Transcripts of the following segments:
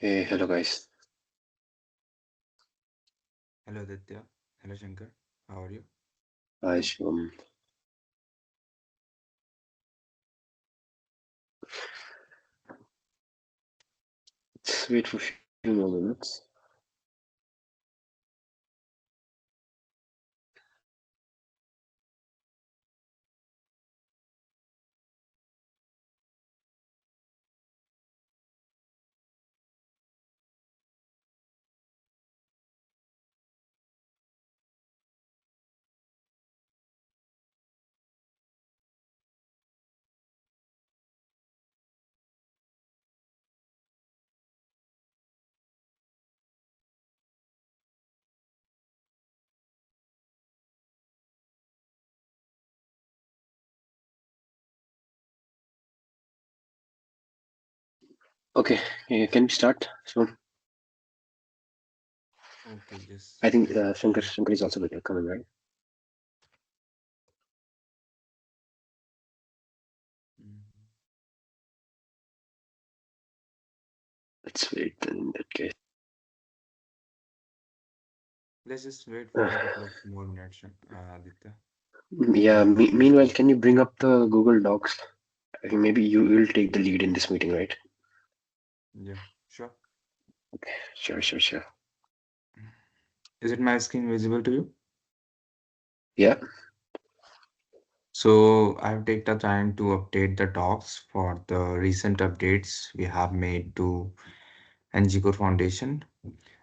Hey, hello guys. Hello Aditya. Hello Shankar. How are you? Hi, Shivam. Let's wait for a few more minutes. Okay, can we start? Shivam? Okay, just I think wait Shankar for. Shankar is also coming, right? Mm. Let's wait then in that case. Let's just wait Uh, for a couple of more minutes, Aditya. yeah, Maybe it will meanwhile, start. can you bring up the Google Docs? I think maybe you will take the lead in this meeting, right? Yeah, sure. Okay, sure. Is it my screen visible to you? Yeah, So I've taken the time to update the docs for the recent updates we have made to NgKore Foundation.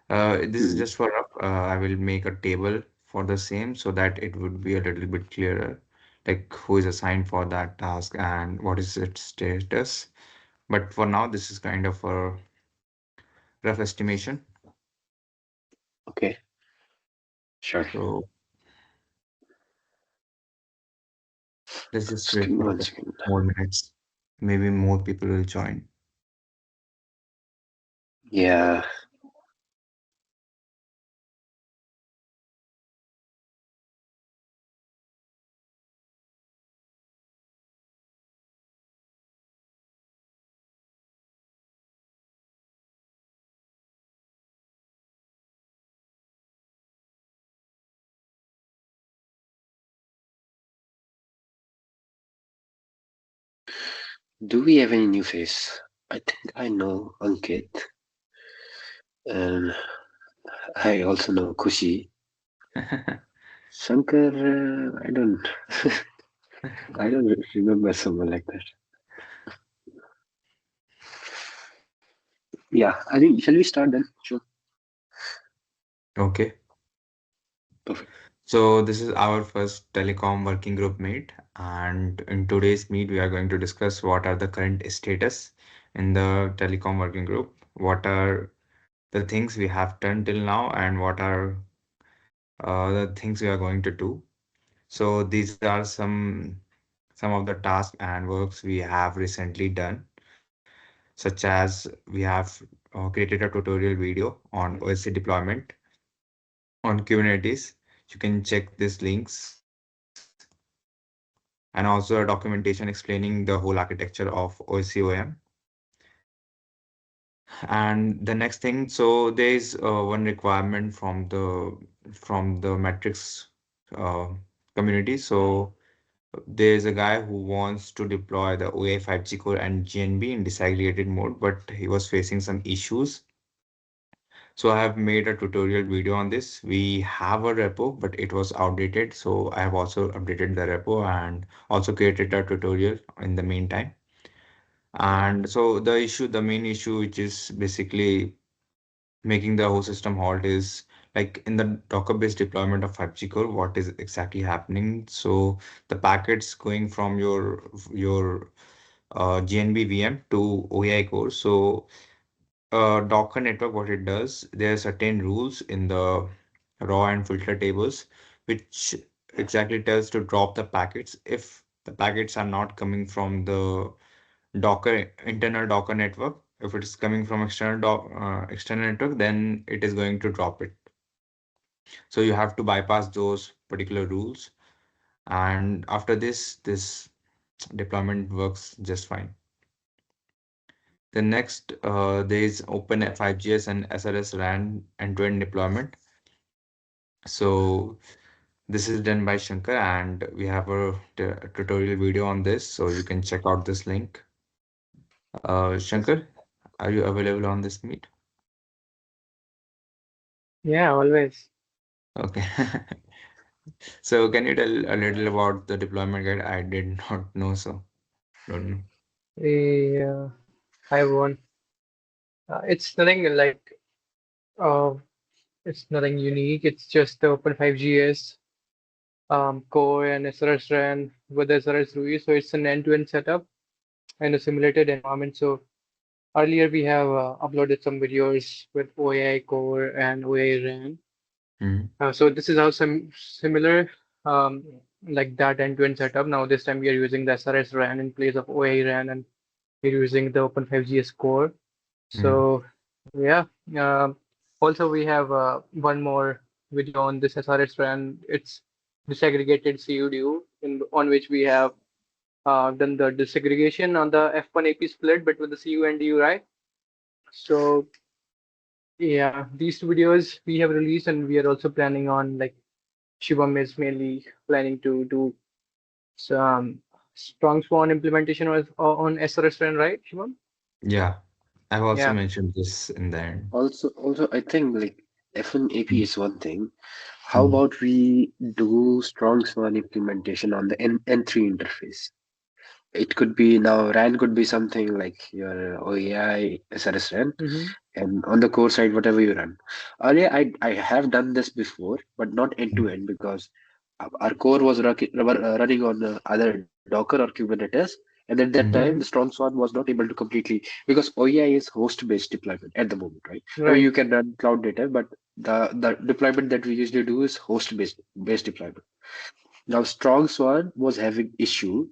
This is mhm. just for I will make a table for the same so that it would be a little bit clearer, like who is assigned for that task and what is its status. But for now, this is kind of a rough estimation. Okay, sure. So let's just Just give wait me for a one couple second. more minutes. Maybe more people will join. Yeah, do we have any new face? I think I know Ankit, and I also know Kushi. Shankar, I don't remember someone like that. Yeah, I think shall we start then? Sure. Okay. Perfect. So this is our first telecom working group meet, and in today's meet, we are going to discuss what are the current status in the telecom working group, what are the things we have done till now, and what are the things we are going to do. So these are some of the tasks and works we have recently done, such as we have created a tutorial video on OSC deployment on Kubernetes. You can check these links and also a documentation explaining the whole architecture of OSCOM. And the next thing, so there is one requirement from the metrics uh, community. So there's a guy who wants to deploy the OAI 5G core and GNB in disaggregated mode, but he was facing some issues. So I have made a tutorial video on this. We have a repo, but it was outdated. So I have also updated the repo and also created a tutorial in the meantime. And so the main issue, which is basically making the whole system halt is like in the Docker-based deployment of 5G core, what is exactly happening? So the packets going from your GNB VM to OAI core. So Docker network, what it does, there are certain rules in the raw and filter tables, which exactly tells to drop the packets if the packets are not coming from the Docker internal Docker network. If it is coming from external network, then it is going to drop it. So you have to bypass those particular rules, and after this deployment works just fine. The next, there is Open 5GS and SRS RAN end-to-end deployment. So this is done by Shankar, and we have a tutorial video on this, so you can check out this link. Shankar, are you available on this meet? Yeah, always. Okay. So can you tell a little about the deployment guide? I did not know, so don't know. Yeah, I won. It's nothing like uh, it's nothing unique. It's just the Open 5GS, Core and SRS RAN with SRS RUI. So it's an end-to-end setup and a simulated environment. So earlier we have uploaded some videos with OAI Core and OAI RAN. Mm-hmm. So this is how some similar um, like that end-to-end setup. Now this time we are using the SRS RAN in place of OAI RAN, and we're using the Open 5GS Core. Mm-hmm. So yeah, um, also we have one more video on this SRS RAN. It's disaggregated CUDU on which we have done the disaggregation on the F1 AP split between the CU and DU, right? So yeah, these two videos we have released, and we are also planning on like Shivam is mainly planning to do some strong swan implementation on SRS RAN, right, Shivam? Yeah, I've also Yeah. mentioned this in the end. Also, I think like F1 AP is one thing. How Mm-hmm. about we do strong swan implementation on the N3 interface? It could be now RAN could be something like your OEI SRS RAN, Mm-hmm. and on the core side, whatever you run. Earlier, I have done this before, but not end to end because our core was running on either Docker or Kubernetes, and at that time, the Mm-hmm. strong Mm-hmm. swan was not able to completely because OEI is host-based deployment at the moment, right? I mean, Right. you can run cloud native, but the deployment that we usually do is host-based deployment. Now, strong swan was having issue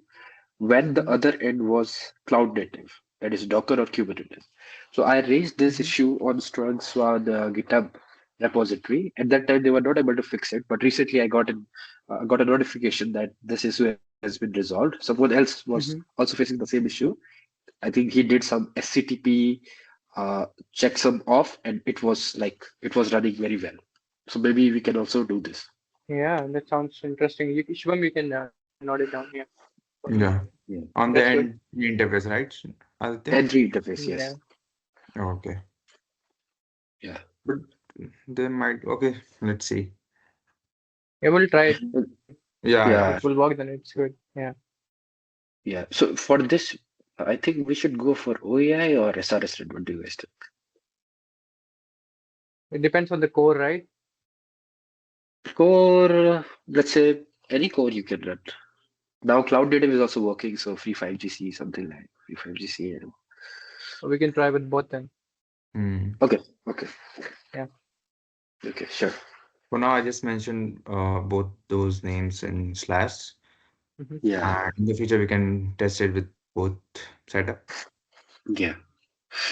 when the Mm-hmm. other end was cloud native, that is Docker or Kubernetes. So I raised this Mm-hmm. issue on Strong Swan GitHub repository. At that time, they were not able to fix it, but recently I got a notification that this issue has been resolved. Someone else was Mm-hmm. also facing the same issue. I think he did some SCTP checksum off, and it was running very well. So maybe we can also do this. Yeah, that sounds interesting. Shivam, you can note it down here for me. Yeah, Yeah. on the That's good. end interface, right, Aditya? Entry interface, Yeah. yes. Okay, Yeah. but they might. Okay, let's see. Yeah, we'll try it. Uh, If Yeah, it yeah, will Yeah. work, then it's good. Yeah. Yeah. So for this, I think we should go for OEI or SRS. What do you guys think? It depends on the core, right? Core, let's say any core you can run. Now cloud native is also working, so free 5GC, something like free 5GC. So we can try with both then. Hmm. Okay, okay, Yeah. okay, sure. For now, I just mentioned both those names in slash, Mm-hmm. Yeah, and in the future we can test it with both setup. yeah.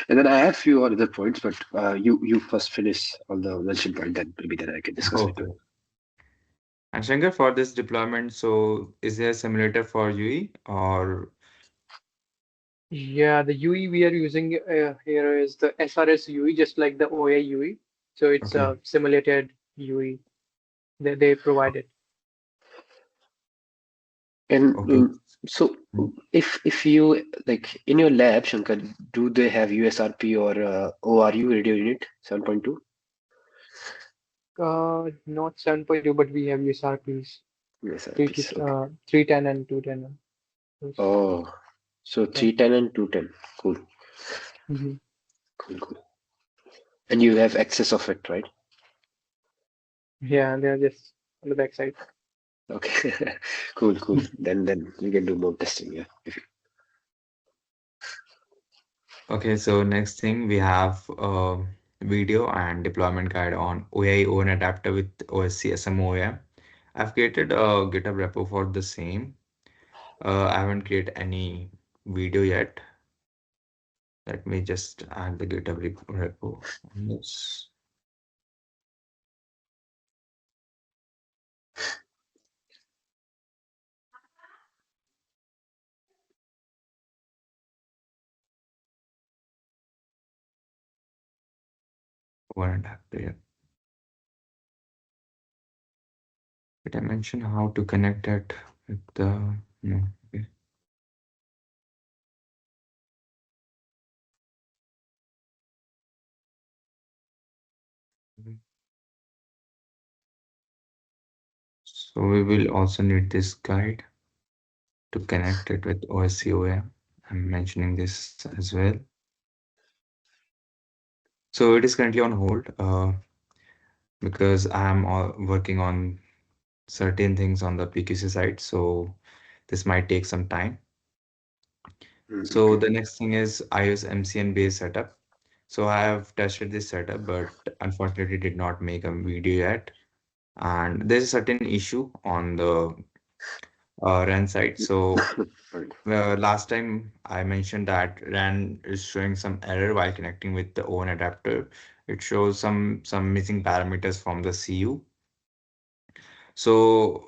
And then I have few other points, but you first finish on the mention point, then I can discuss later. Okay. And Shankar, for this deployment, so is there a simulator for UE or Yeah, the UE we are using here is the SRS UE, just like the OA UE. So it's okay? a simulated UE. They provide it. And Okay. so Mm. if you like in your lab, Shankar, do they have USRP or ORU radio unit 7.2? Not 7.2, but we have USRPs USRPs, okay. 310 and 210. Those. Oh, so Yeah. 310 and 210. Cool, Hmm. cool. And you have access of it, right? Yeah, they're just on the backside. Okay, cool. Then we can do more testing. Yeah. Okay, so next thing we have video and deployment guide on OAI own adapter with OSC SMOA. I've created a GitHub repo for the same. I haven't created any video yet. Let me just add the GitHub repo on this. One adapter. Yeah. Did I mention how to connect it with the no? Okay. So we will also need this guide to connect it with OSCOM. I'm mentioning this as well. So it is currently on hold because I'm working on certain things on the PQC side. So this might take some time. So Okay. the next thing is iOS MCN based setup. So I have tested this setup, but unfortunately did not make a video yet. And there's a certain issue on the RAN side. So Sorry. last time I mentioned that RAN is showing some error while connecting with the OWN adapter. It shows some missing parameters from the CU. So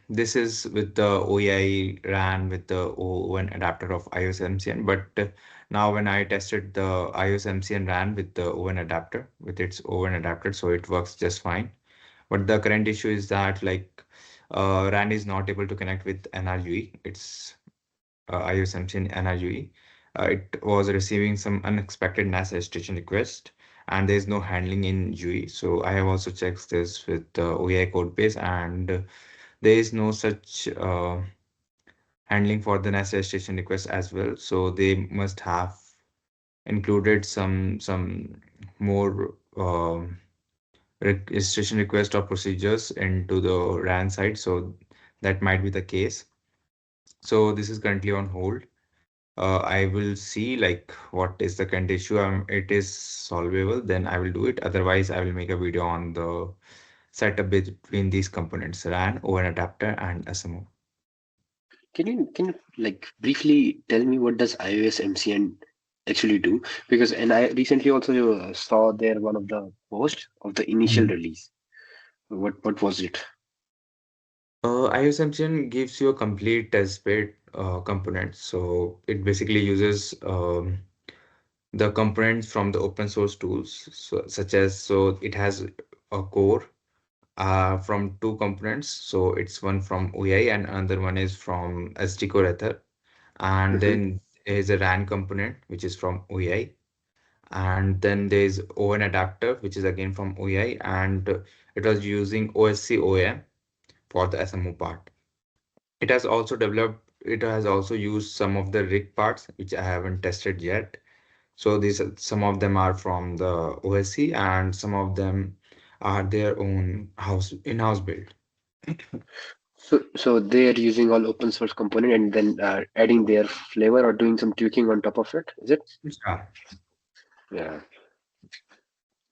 this is with the OEI RAN with the OWN adapter of iOS MCN. But now when I tested the iOS MCN RAN with the OWN adapter, with its OWN adapter, so it works just fine. But the current issue is that like RAN is not able to connect with NRUE. It's iOS MCN NRUE. It was receiving some unexpected NAS registration request, and there is no handling in UE. So I have also checked this with the OEI code base, and there is no such handling for the NAS registration request as well. So they must have included some more registration request or procedures into the RAN side. So that might be the case. So this is currently on hold. I will see like what is the current issue. It is solvable, then I will do it. Otherwise, I will make a video on the setup between these components, RAN, ON adapter, and SMO. Can you like briefly tell me what does iOS MCN actually do? Because and I recently also saw there one of the post of the initial Mhm. release. What was it? IOSMCN gives you a complete test bed component. So it basically uses the components from the open source tools, so, such as so it has a core from two components. So it's one from OEI and another one is from NgKore Ether. And Hmm. then there's a RAN component, which is from OEI. And then there's ON adapter, which is again from OEI. And it was using OSC OEM for the SMO part. It has also used some of the rig parts, which I haven't tested yet. So some of them are from the OSC and some of them are their own in-house build. So they are using all open source component and then adding their flavor or doing some tweaking on top of it. Is it? Yeah. Yeah,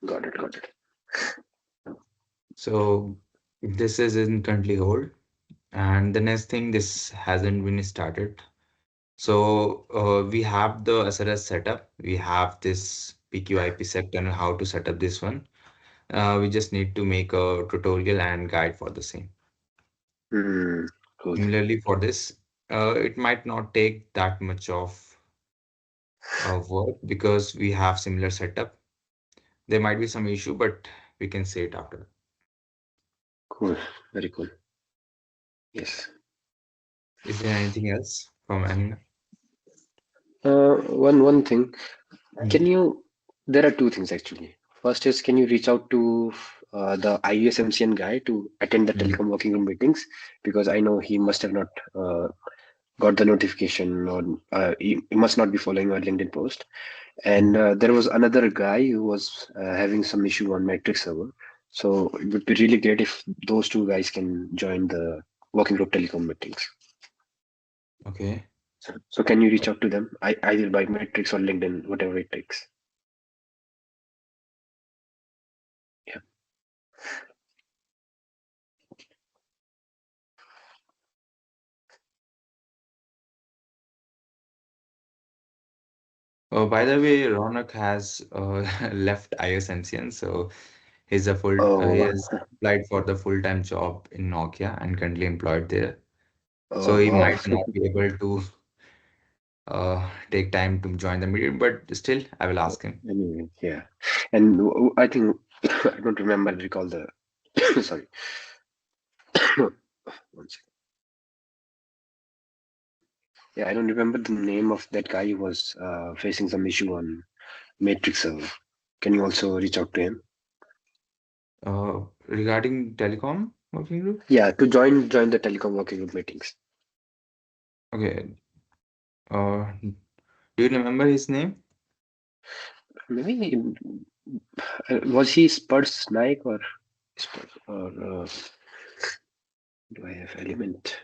got it, got it. So this is in currently hold. And the next thing, this hasn't been started. So we have the SRS setup. We have this PQIP and how to set up this one. We just need to make a tutorial and guide for the same. Hmm. Cool. Similarly, for this, it might not take that much of work because we have similar setup. There might be some issue, but we can say it after. Cool. Very cool. Yes. Is there anything else from any? One thing. Can Mhm. you? There are two things actually. First is, can you reach out to the IUSMCN guy to attend the Mhm. telecom working group meetings? Because I know he must have not got the notification, or he must not be following our LinkedIn post. And Mhm. there was another guy who was having some issue on Matrix server. So it would be really great if those two guys can join the working group telecom meetings. Okay. So can you reach out to them? Either by Matrix or LinkedIn, whatever it takes. Yeah. Oh, by the way, Ronak has left IOSMCN, so he Oh, has applied for the full-time job in Nokia and currently employed there. So oh he wow. might not be able to take time to join the meeting, but still, I will ask him. Anyway, yeah. And I think I don't remember recall the sorry. One second. Yeah, I don't remember the name of that guy who was facing some issue on Matrix server. Can you also reach out to him? Regarding telecom working group, Yeah, to join the telecom working group meetings. okay. Do you remember his name? Maybe was he Spurs Nike or Spurs or do I have element?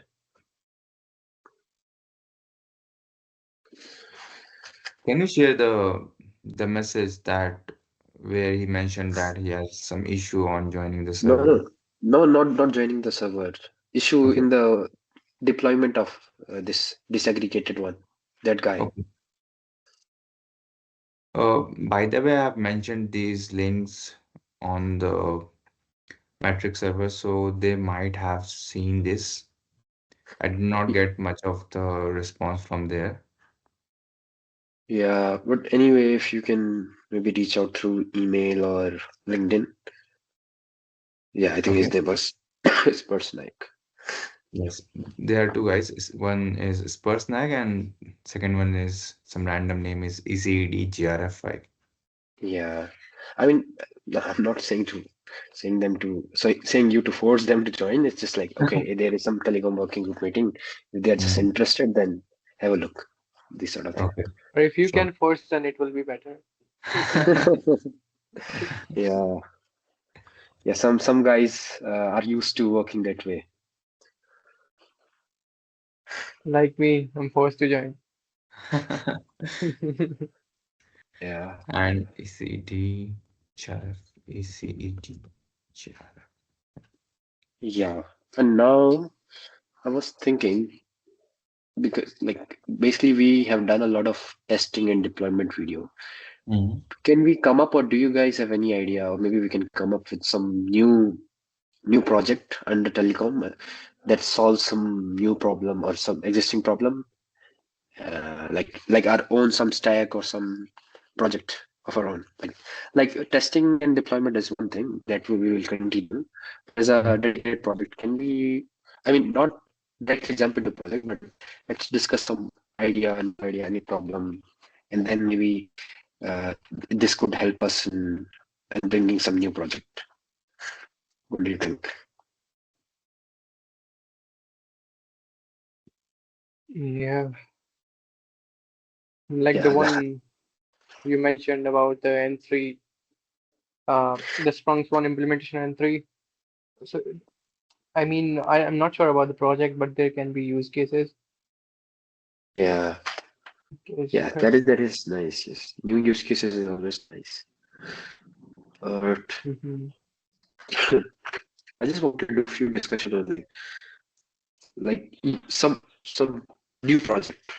Can you share the message that where he mentioned that he has some issue on joining the No, server? no, no, not joining the server. Issue Okay. in the deployment of this disaggregated one. That guy. Okay. By the way, I have mentioned these links on the metric server, so they might have seen this. I did not get much of the response from there. Yeah, but anyway, if you can maybe reach out through email or LinkedIn. Yeah, I think his Okay. name was Spurs Nike. Yes. There are two guys. One is Spursnag and second one is some random name is ECDGRF5. Yeah, I mean, I'm not saying them to saying you to force them to join. It's just like okay, there is some telecom working group meeting. If they are just Mhm. interested, then have a look. This sort of thing. Okay, Or if you sure. can force, then it will be better. Yeah, yeah. Some guys are used to working that way. Like me, I'm forced to join. Yeah, And ECD, Sharaf, ECED, Sharaf. yeah. And now I was thinking because like basically we have done a lot of testing and deployment video. Mhm. Can we come up, or do you guys have any idea, or maybe we can come up with some new project under telecom that solves some new problem or some existing problem, like our own some stack or some project of our own. Like testing and deployment is one thing that we will continue. As a Mhm. dedicated project, can we? I mean, not directly jump into project, but let's discuss some idea, any problem, and then maybe this could help us in bringing some new project. What do you think? Yeah, like the Yeah, one you mentioned about the N3, the Sprungs one implementation N3. So, I mean, I'm not sure about the project, but there can be use cases. yeah, Is yeah. That is nice. Yes, new use cases is always nice. But Mhm. I just wanted to do a few discussion on some new project,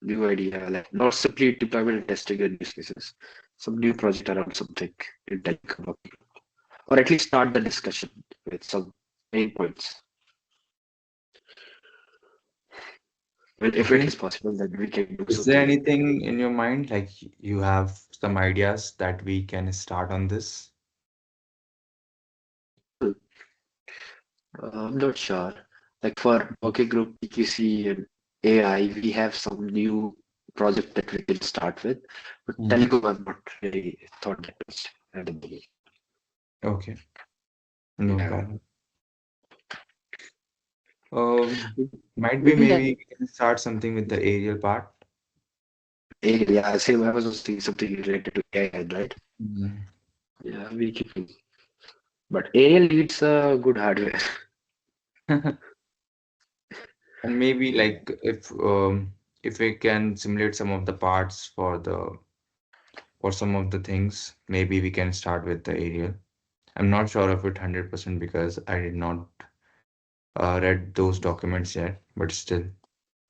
new idea, like not simply deployment and testing and use cases. Some new project around something in telecom, or at least start the discussion with some main points. If it Okay. is possible, then we can do Is there something like that. anything in your mind, like you have some ideas that we can start on this? I'm not sure. Like for working group PQC and AI, we have some new project that we can start with. But Mhm. Telugu, I've not really thought that much at the beginning. Okay, no Yeah. problem. Um, Might be Maybe that maybe we can start something with the aerial part. yeah, same. I was also thinking something related to AI, right? Mhm. Yeah, we can. But AI needs a good hardware. And maybe Yeah. like if we can simulate some of the parts for some of the things, maybe we can start with the aerial. I'm not sure of it 100% because I did not read those documents yet, but still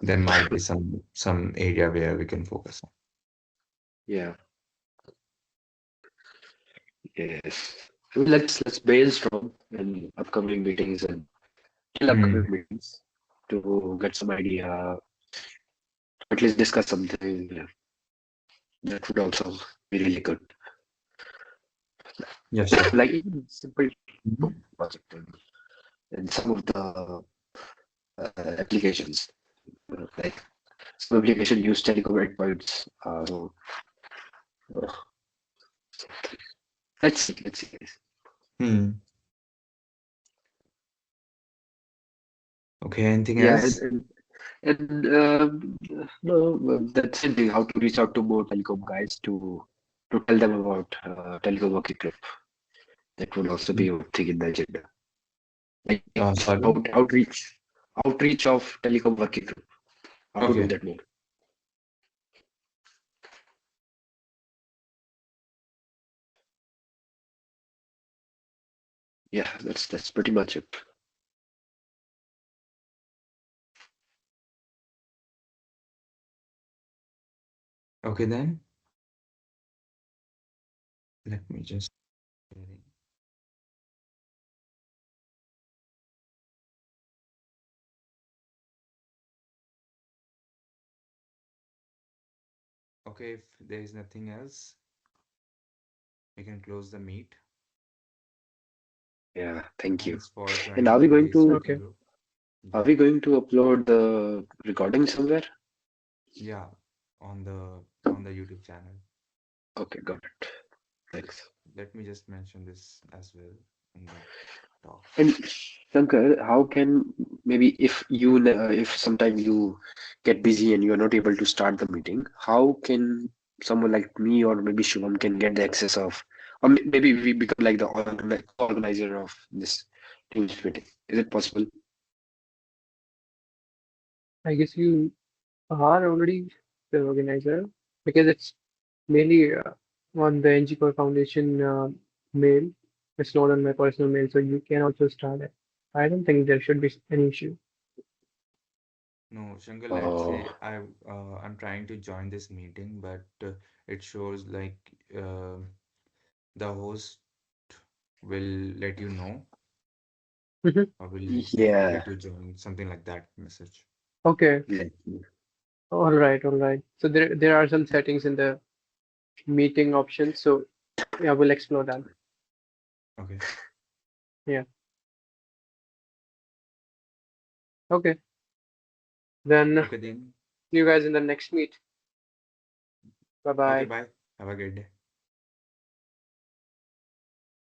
there might be some area where we can focus on. Yeah. Yes. I mean, let's brainstorm in upcoming meetings and till upcoming Hmm. meetings to get some idea at least discuss something that would also be really good. Yeah, sure. Like even simple Mhm. project and some of the applications. Like some application use telecom endpoints. Uh, let's see, guys. Hmm. Okay, anything Yeah, else? no, that's the same thing. How to reach out to more telecom guys to tell them about telecom working group. That would also be Mm. a thing in the agenda. Like Sorry. outreach of telecom working group. How to do Okay. that more? Yeah, that's pretty much it. Okay then. Let me just. Okay, if there is nothing else, we can close the meet. Yeah, thank you. Thanks for And joining today's working Okay. group. are Yeah, we going to upload the recording somewhere? yeah, on the YouTube channel. Okay, got it. Thanks. Let me just mention this as well in the talk. And Shankar, how can maybe if sometime you get busy and you are not able to start the meeting, how can someone like me or maybe Shivam can get the access of, or maybe we become like the organizer of this Teams meeting? Is it possible? I guess you are already the organizer because it's mainly on the NgKore Foundation mail. It's not on my personal mail, so you can also start it. I don't think there should be any issue. No, Shankar, let's Oh, say I'm trying to join this meeting, but it shows like the host will let you know Mhm. or will yeah. let you join, something like that message. Okay, Let all right, all right. So there are some settings in the meeting options. So yeah, we'll explore that. Okay. Yeah. Okay. Then Okay then. see you guys in the next meet. Bye Okay, bye. bye. Have a great day.